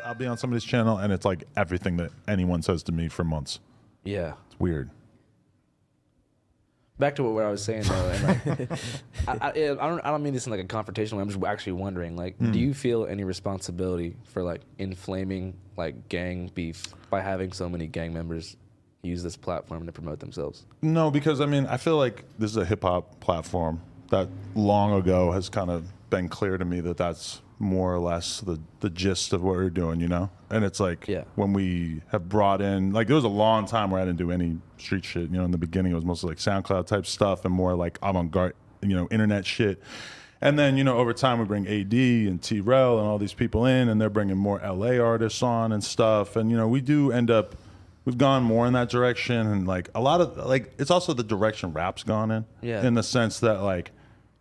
I'll be on somebody's channel and it's like everything that anyone says to me for months. Yeah. It's weird. Back to what I was saying though, and like, I don't mean this in like a confrontational way. I'm just actually wondering, like, do you feel any responsibility for like inflaming like gang beef by having so many gang members use this platform to promote themselves? No, because I mean, I feel like this is a hip hop platform that long ago has kind of been clear to me that that's more or less the gist of what we're doing, you know? And it's like when we have brought in, like there was a long time where I didn't do any street shit, you know, in the beginning it was mostly like SoundCloud type stuff and more like avant-garde, you know, internet shit. And then, you know, over time we bring AD and T-Rel and all these people in and they're bringing more LA artists on and stuff. And, you know, we do end up, we've gone more in that direction and like a lot of, like, it's also the direction rap's gone in. Yeah. In the sense that like,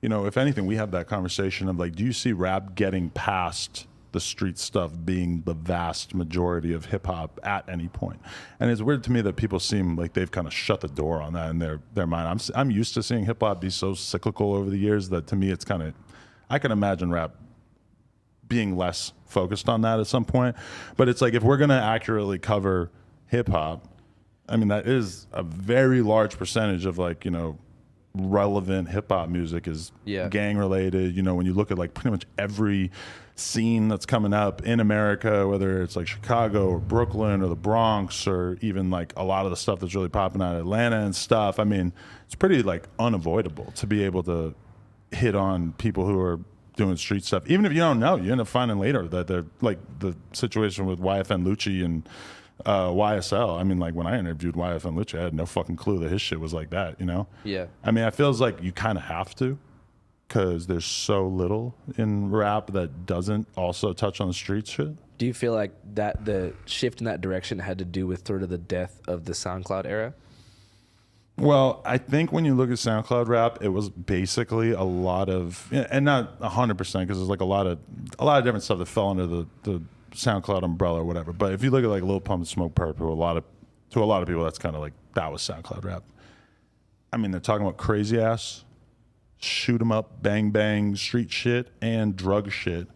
you know, if anything, we have that conversation of like, do you see rap getting past the street stuff being the vast majority of hip hop at any point? And it's weird to me that people seem like they've kind of shut the door on that in their mind. I'm used to seeing hip hop be so cyclical over the years that to me it's kind of, I can imagine rap being less focused on that at some point. But it's like if we're gonna accurately cover hip hop, I mean that is a very large percentage of like, you know, relevant hip hop music is gang related. You know, when you look at like pretty much every scene that's coming up in America, whether it's like Chicago or Brooklyn or the Bronx or even like a lot of the stuff that's really popping out of Atlanta and stuff, I mean, it's pretty like unavoidable to be able to hit on people who are doing street stuff. Even if you don't know, you end up finding later that they're like the situation with YFN Lucci and YSL. I mean, like when I interviewed YFN Lucci, I had no fucking clue that his shit was like that, you know? Yeah. I mean, it feels like you kind of have to because there's so little in rap that doesn't also touch on the street shit. Do you feel like that the shift in that direction had to do with sort of the death of the SoundCloud era? Well, I think when you look at SoundCloud rap, it was basically a lot of, and not 100% because there's like a lot of different stuff that fell under the SoundCloud umbrella or whatever. But if you look at like Lil Pump and Smoke Purp, to a lot of people, that's kind of like that was SoundCloud rap. I mean, they're talking about crazy ass, shoot 'em up, bang bang, street shit, and drug shit.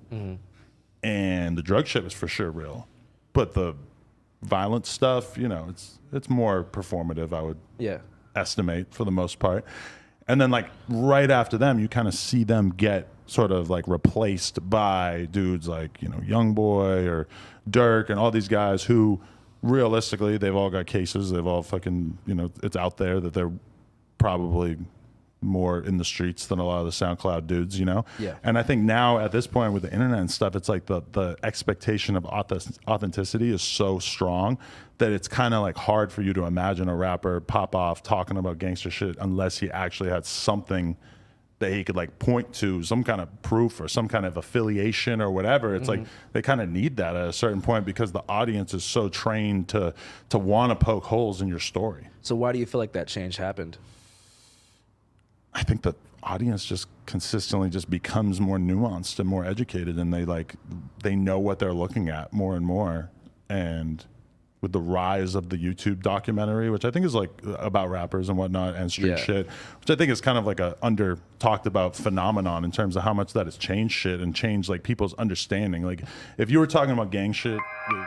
And the drug shit is for sure real, but the violent stuff, you know, it's more performative. I would estimate for the most part. And then like right after them, you kind of see them get sort of like replaced by dudes like, you know, Youngboy or Dirk and all these guys who realistically, they've all got cases. They've all fucking, you know, it's out there that they're probably more in the streets than a lot of the SoundCloud dudes, you know? Yeah. And I think now at this point with the internet and stuff, it's like the expectation of authenticity is so strong that it's kind of like hard for you to imagine a rapper pop off talking about gangster shit unless he actually had something that he could like point to, some kind of proof or some kind of affiliation or whatever. It's like they kind of need that at a certain point because the audience is so trained to want to poke holes in your story. So why do you feel like that change happened? I think the audience just consistently just becomes more nuanced and more educated, and they know what they're looking at more and more. And with the rise of the YouTube documentary, which I think is like about rappers and whatnot and street shit, which I think is kind of like a under talked about phenomenon in terms of how much that has changed shit and changed like people's understanding. Like if you were talking about gang shit with